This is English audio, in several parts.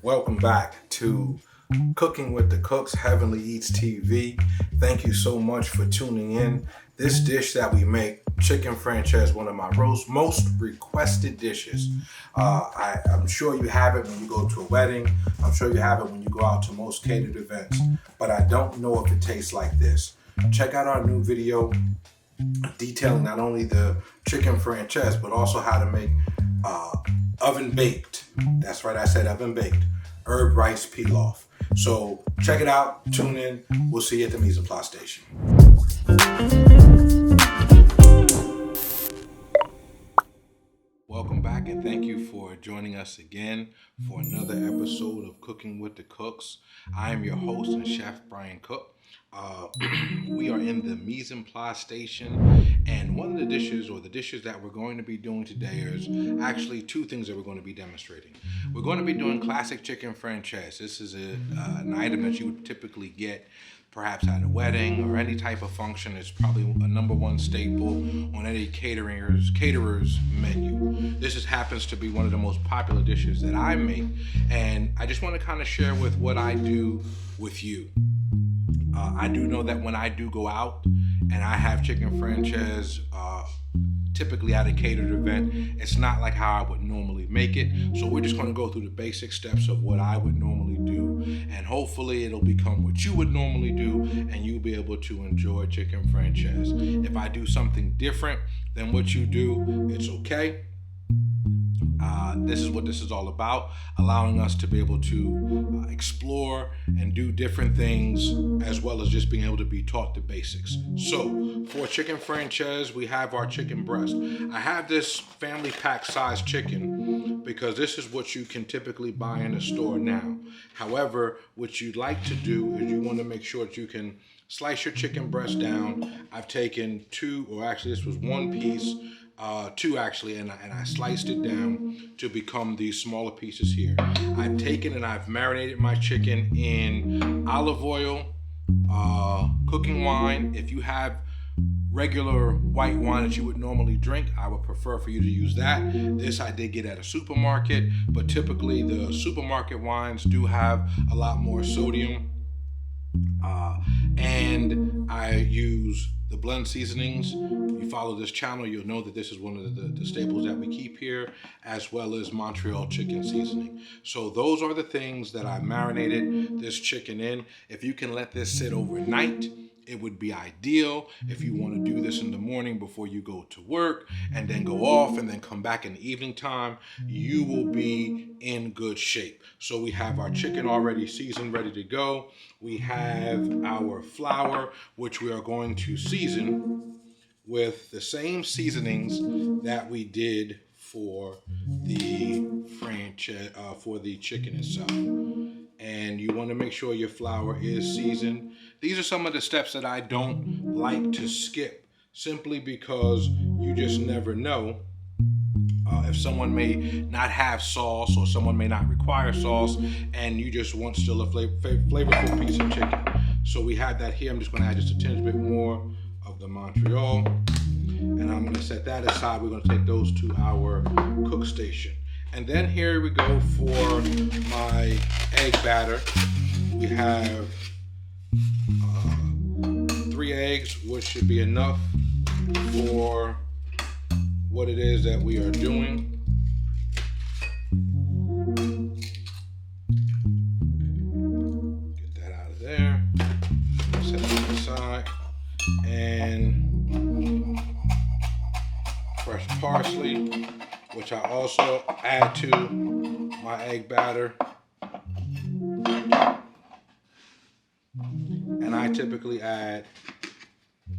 Welcome back to Cooking with the Cooks, Heavenly Eats TV. Thank you so much for tuning in. This dish that we make, chicken franchise, one of my most requested dishes. I'm sure you have it when you go to a wedding. I'm sure you have it when you go out to most catered events. But I don't know if it tastes like this. Check out our new video detailing not only the chicken franchise, but also how to make oven baked. That's right, I said oven baked herb rice pilaf. So check it out, tune in. We'll see you at the mise en place station. Welcome back, and thank you for joining us again for another episode of Cooking with the Cooks. I am your host and chef, Brian Cook. We are in the mise en place station, and one of the dishes that we're going to be doing today is actually two things that we're going to be demonstrating. We're going to be doing classic chicken franchise. This is an item that you would typically get perhaps at a wedding or any type of function. It's probably a number one staple on any caterer's menu. This happens to be one of the most popular dishes that I make, and I just want to kind of share with what I do with you. I do know that when I do go out and I have chicken franchise, typically at a catered event, it's not like how I would normally make it. So we're just going to go through the basic steps of what I would normally do, and hopefully it'll become what you would normally do, and you'll be able to enjoy chicken franchise. If I do something different than what you do, it's okay. This is what this is all about, allowing us to be able to explore and do different things, as well as just being able to be taught the basics. So for chicken franchise, we have our chicken breast. I have this family pack size chicken because this is what you can typically buy in the store now. However, what you'd like to do is you want to make sure that you can slice your chicken breast down. I've taken two, or actually this was one piece, two actually, and I sliced it down to become these smaller pieces here. I've taken and I've marinated my chicken in olive oil, cooking wine. If you have regular white wine that you would normally drink, I would prefer for you to use that. This I did get at a supermarket, but typically the supermarket wines do have a lot more sodium. And I use the blend seasonings. You follow this channel, you'll know that this is one of the staples that we keep here, as well as Montreal chicken seasoning. So those are the things that I marinated this chicken in. If you can let this sit overnight, it would be ideal. If you want to do this in the morning before you go to work and then go off and then come back in the evening time, you will be in good shape. So we have our chicken already seasoned, ready to go. We have our flour, which we are going to season with the same seasonings that we did for the for the chicken itself. And you want to make sure your flour is seasoned. These are some of the steps that I don't like to skip, simply because you just never know. If someone may not have sauce, or someone may not require sauce, and you just want still a flavorful piece of chicken. So we have that here. I'm just going to add just a tinge bit more of the Montreal, and I'm going to set that aside. We're going to take those to our cook station. And then here we go for my egg batter. We have 3 eggs, which should be enough for what it is that we are doing. Get that out of there. Set that aside. And fresh parsley, which I also add to my egg batter. And I typically add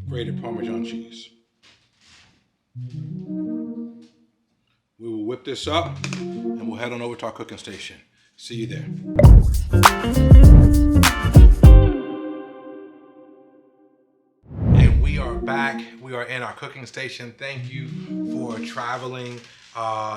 grated Parmesan cheese. We will whip this up and we'll head on over to our cooking station. See you there. And we are back. We are in our cooking station. Thank you for traveling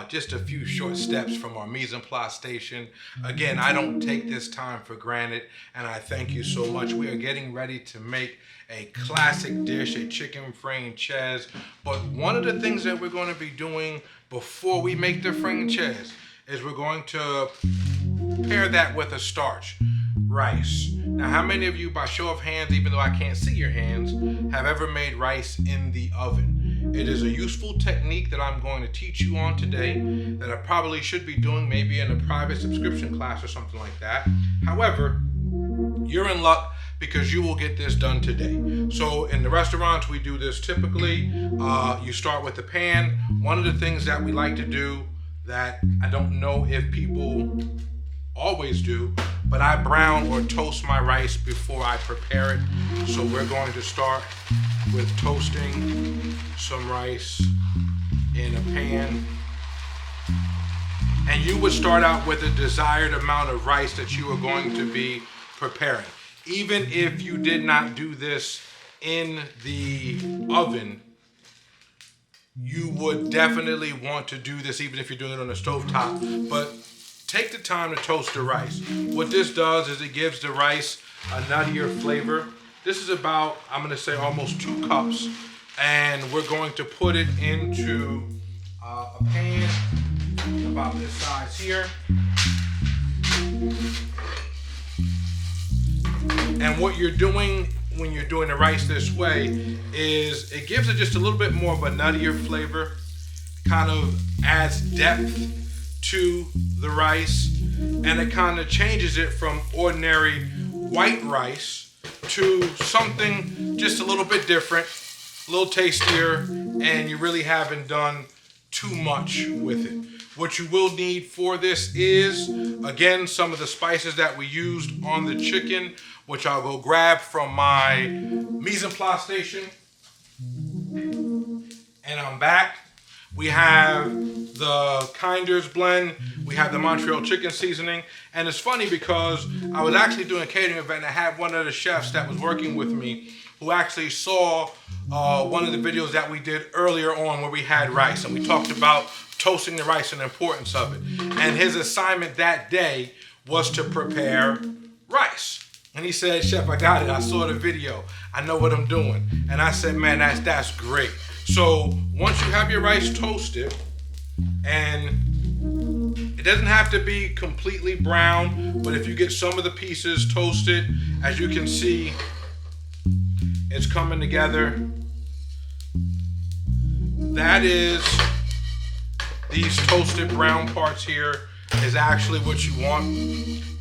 Just a few short steps from our mise en place station. Again, I don't take this time for granted, and I thank you so much. We are getting ready to make a classic dish, a chicken française. But one of the things that we're going to be doing before we make the française is we're going to pair that with a starch, rice. Now, how many of you, by show of hands, even though I can't see your hands, have ever made rice in the oven? It is a useful technique that I'm going to teach you on today that I probably should be doing maybe in a private subscription class or something like that. However, you're in luck because you will get this done today. So in the restaurants, we do this typically. You start with the pan. One of the things that we like to do that I don't know if people always do, but I brown or toast my rice before I prepare it. So we're going to start with toasting some rice in a pan. And you would start out with a desired amount of rice that you are going to be preparing. Even if you did not do this in the oven, you would definitely want to do this even if you're doing it on the stovetop. But take the time to toast the rice. What this does is it gives the rice a nuttier flavor. This is about, I'm gonna say, almost 2 cups. And we're going to put it into a pan about this size here. And what you're doing when you're doing the rice this way is it gives it just a little bit more of a nuttier flavor, kind of adds depth to the rice, and it kind of changes it from ordinary white rice to something just a little bit different, a little tastier, and you really haven't done too much with it. What you will need for this is, again, some of the spices that we used on the chicken, which I'll go grab from my mise en place station. And I'm back. We have the Kinder's blend. We have the Montreal chicken seasoning. And it's funny because I was actually doing a catering event and I had one of the chefs that was working with me who actually saw one of the videos that we did earlier on where we had rice. And we talked about toasting the rice and the importance of it. And his assignment that day was to prepare rice. And he said, "Chef, I got it. I saw the video. I know what I'm doing." And I said, "Man, that's great." So once you have your rice toasted, and it doesn't have to be completely brown, but if you get some of the pieces toasted, as you can see, it's coming together. That is, these toasted brown parts here is actually what you want.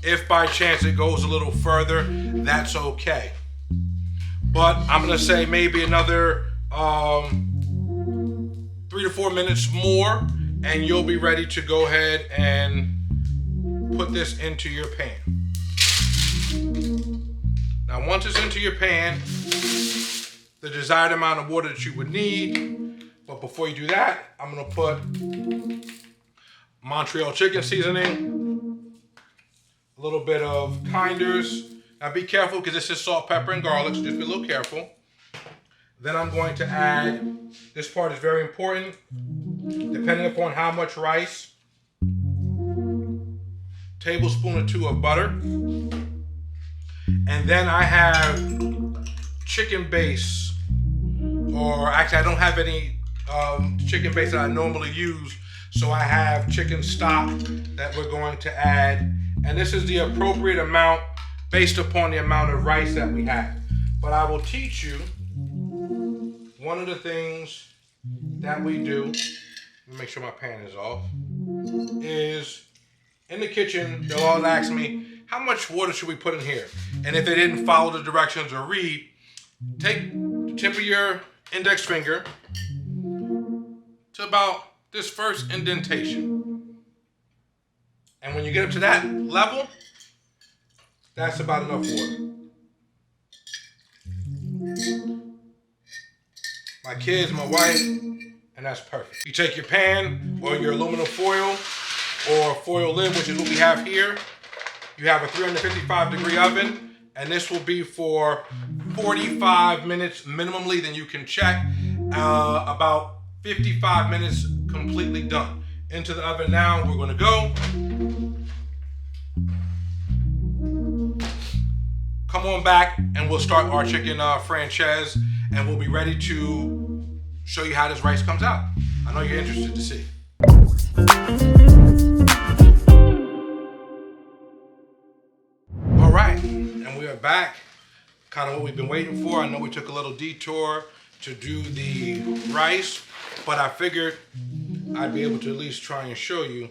If by chance it goes a little further, that's okay. But I'm gonna say maybe another 3 to 4 minutes more, and you'll be ready to go ahead and put this into your pan. Now, once it's into your pan, the desired amount of water that you would need. But before you do that, I'm gonna put Montreal chicken seasoning, a little bit of Kinder's. Now be careful because this is salt, pepper, and garlic, so just be a little careful. Then I'm going to add, this part is very important, depending upon how much rice, tablespoon or 2 of butter. And then I have chicken base, or actually I don't have any chicken base that I normally use, so I have chicken stock that we're going to add. And this is the appropriate amount based upon the amount of rice that we have. But I will teach you one of the things that we do, let me make sure my pan is off, is in the kitchen, they'll always ask me, how much water should we put in here? And if they didn't follow the directions or read, take the tip of your index finger to about this first indentation. And when you get up to that level, that's about enough water. My kids, my wife, and that's perfect. You take your pan or your aluminum foil or foil lid, which is what we have here. You have a 355-degree oven, and this will be for 45 minutes minimally. Then you can check about 55 minutes completely done. Into the oven now, we're gonna go. Come on back and we'll start our chicken française, and we'll be ready to show you how this rice comes out. I know you're interested to see. All right, and we are back. Kind of what we've been waiting for. I know we took a little detour to do the rice, but I figured I'd be able to at least try and show you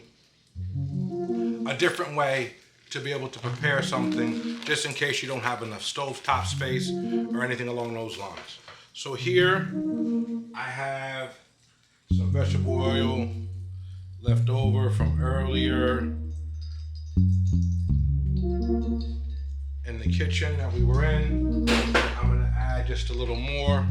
a different way to be able to prepare something, just in case you don't have enough stovetop space or anything along those lines. So here I have some vegetable oil left over from earlier in the kitchen that we were in. I'm gonna add just a little more.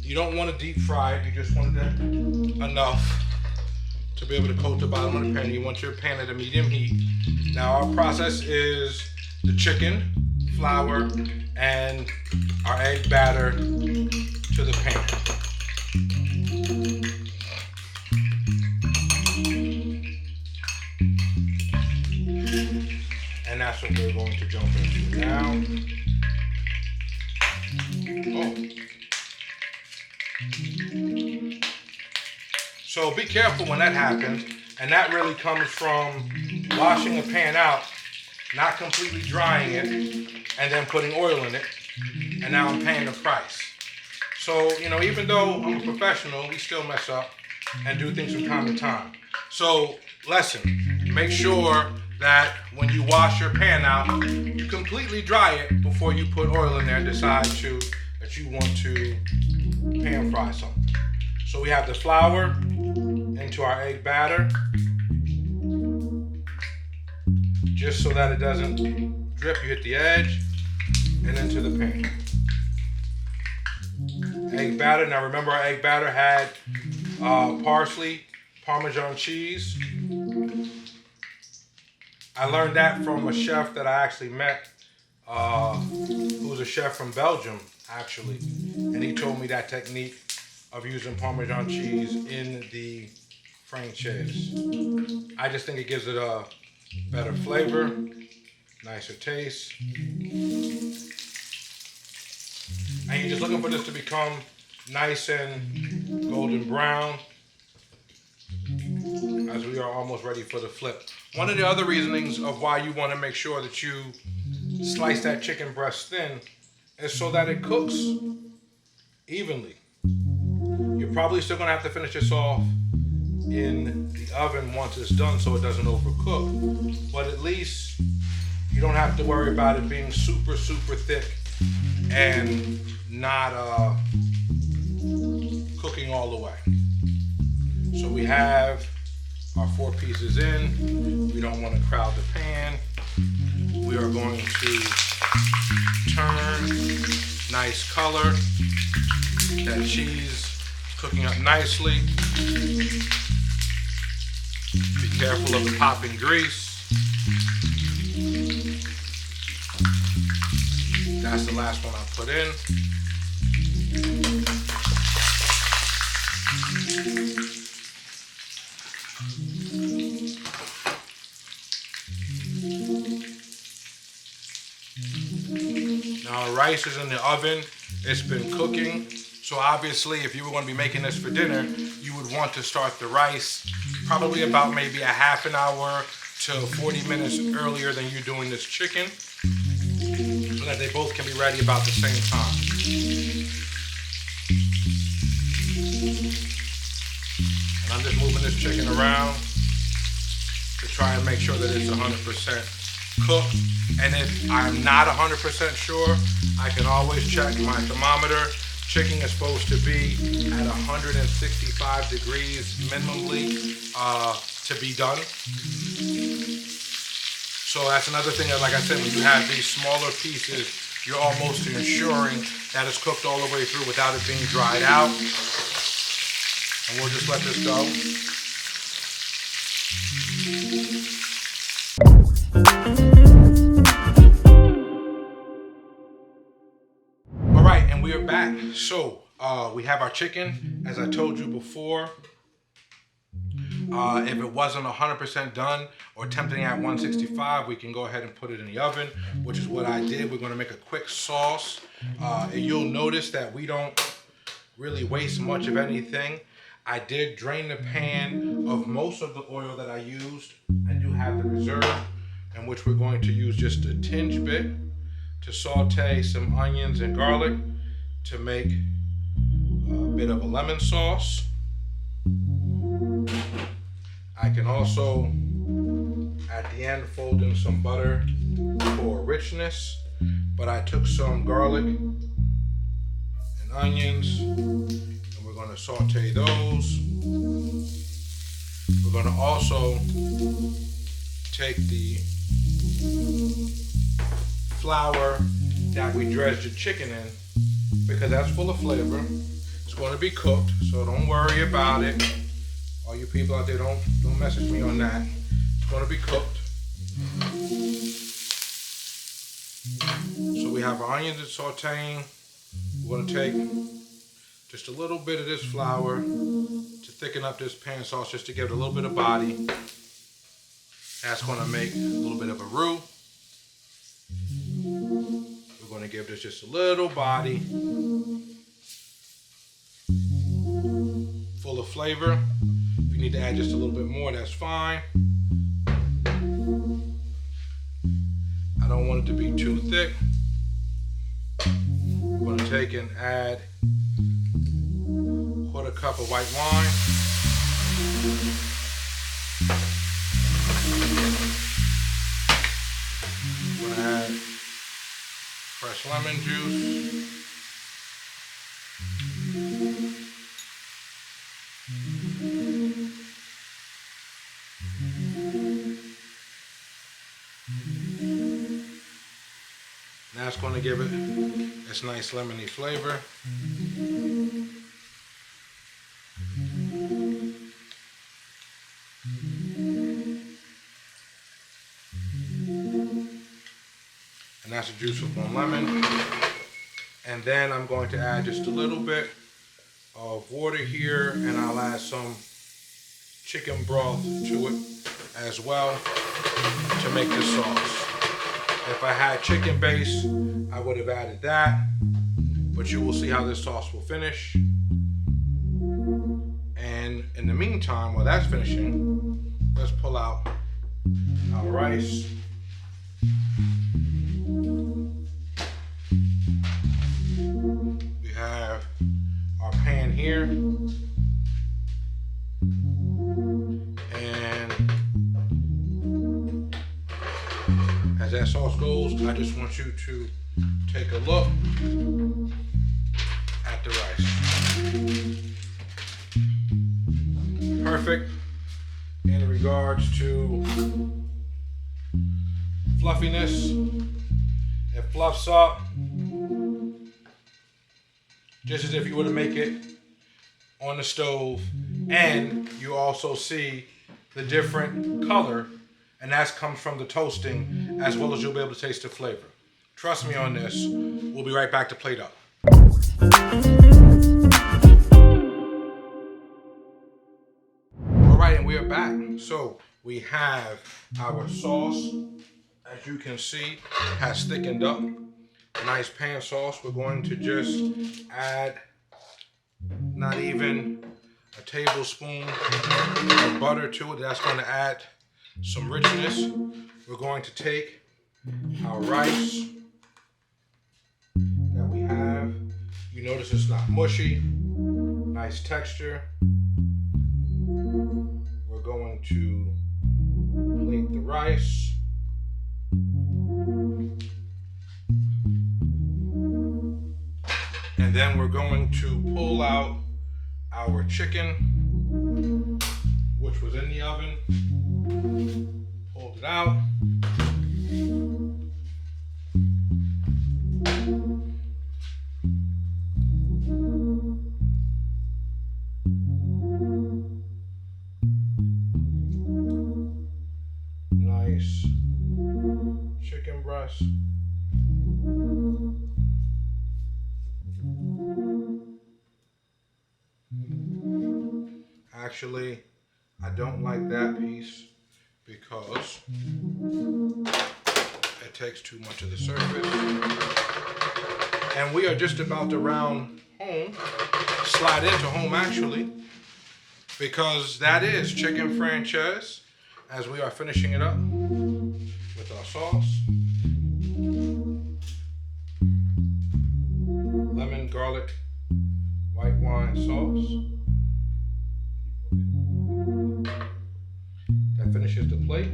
You don't want to deep fry it, you just want it enough to be able to coat the bottom of the pan. You want your pan at a medium heat. Now our process is the chicken, flour, and our egg batter to the pan. And that's what we're going to jump into now. So be careful when that happens, and that really comes from washing a pan out, not completely drying it, and then putting oil in it, and now I'm paying the price. So, you know, even though I'm a professional, we still mess up and do things from time to time. So, lesson, make sure that when you wash your pan out, you completely dry it before you put oil in there and decide that you want to pan fry something. So we have the flour into our egg batter, just so that it doesn't drip. You hit the edge and into the pan. Egg batter. Now remember, our egg batter had parsley, Parmesan cheese. I learned that from a chef that I actually met, who was a chef from Belgium, actually, and he told me that technique of using Parmesan cheese in the française. I just think it gives it a better flavor, nicer taste. And you're just looking for this to become nice and golden brown, as we are almost ready for the flip. One of the other reasonings of why you want to make sure that you slice that chicken breast thin is so that it cooks evenly. You're probably still going to have to finish this off in the oven once it's done so it doesn't overcook. But at least you don't have to worry about it being super, super thick and not cooking all the way. So we have our 4 pieces in. We don't want to crowd the pan. We are going to turn. Nice color. That cheese cooking up nicely. Be careful of the popping grease. That's the last one I put in. Now our rice is in the oven. It's been cooking. So obviously, if you were going to be making this for dinner, you would want to start the rice probably about maybe a half an hour to 40 minutes earlier than you doing this chicken, so that they both can be ready about the same time. And I'm just moving this chicken around to try and make sure that it's 100% cooked. And if I'm not 100% sure, I can always check my thermometer. Chicken is supposed to be at 165 degrees minimally to be done. So that's another thing that, like I said, when you have these smaller pieces, you're almost ensuring that it's cooked all the way through without it being dried out. And we'll just let this go. All right, and and we are back. So we have our chicken, as I told you before. If it wasn't 100% done or tempting at 165, we can go ahead and put it in the oven, which is what I did. We're going to make a quick sauce. And you'll notice that we don't really waste much of anything. I did drain the pan of most of the oil that I used. I do have the reserve, in which we're going to use just a tinge bit to saute some onions and garlic to make a bit of a lemon sauce. I can also, at the end, fold in some butter for richness, but I took some garlic and onions, and we're going to saute those. We're going to also take the flour that we dredged the chicken in, because that's full of flavor. It's going to be cooked, so don't worry about it. All you people out there, don't message me on that. It's going to be cooked. So we have our onions that's sauteing. We're going to take just a little bit of this flour to thicken up this pan sauce, just to give it a little bit of body. That's going to make a little bit of a roux. We're going to give this just a little body, full of flavor. If you need to add just a little bit more, that's fine. I don't want it to be too thick. We're going to take and add a quarter cup of white wine. We're going to add fresh lemon juice. That's going to give it this nice lemony flavor. And that's the juice of one lemon. And then I'm going to add just a little bit of water here, and I'll add some chicken broth to it as well to make this sauce. If I had chicken base, I would have added that, but you will see how this sauce will finish. And in the meantime, while that's finishing, let's pull out our rice. We have our pan here, and as that sauce goes, I just want you to take a look at the rice. Perfect in regards to fluffiness. It fluffs up just as if you were to make it on the stove, and you also see the different color, and that comes from the toasting, as well as you'll be able to taste the flavor. Trust me on this. We'll be right back to plate up. All right, and we are back. So we have our sauce, as you can see, has thickened up. Nice pan sauce. We're going to just add not even a tablespoon of butter to it. That's going to add some richness. We're going to take our rice that we have. You notice it's not mushy. Nice texture. We're going to plate the rice. And then we're going to pull out our chicken, which was in the oven. Pulled it out. Nice chicken breast. Actually, I don't like that piece because it takes too much of the surface. And we are just about to slide into home actually, because that is chicken franchise as we are finishing it up with our sauce. Lemon, garlic, white wine sauce. That finishes the plate.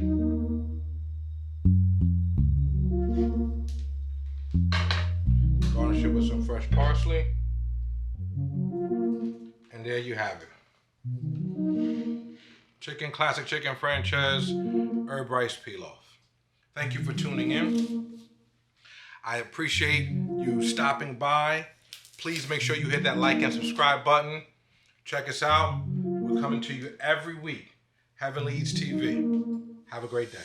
Garnish it with some fresh parsley. And there you have it. Classic chicken franchise, herb rice pilaf. Thank you for tuning in. I appreciate you stopping by. Please make sure you hit that like and subscribe button. Check us out. We're coming to you every week. Heavenly Eats TV. Have a great day.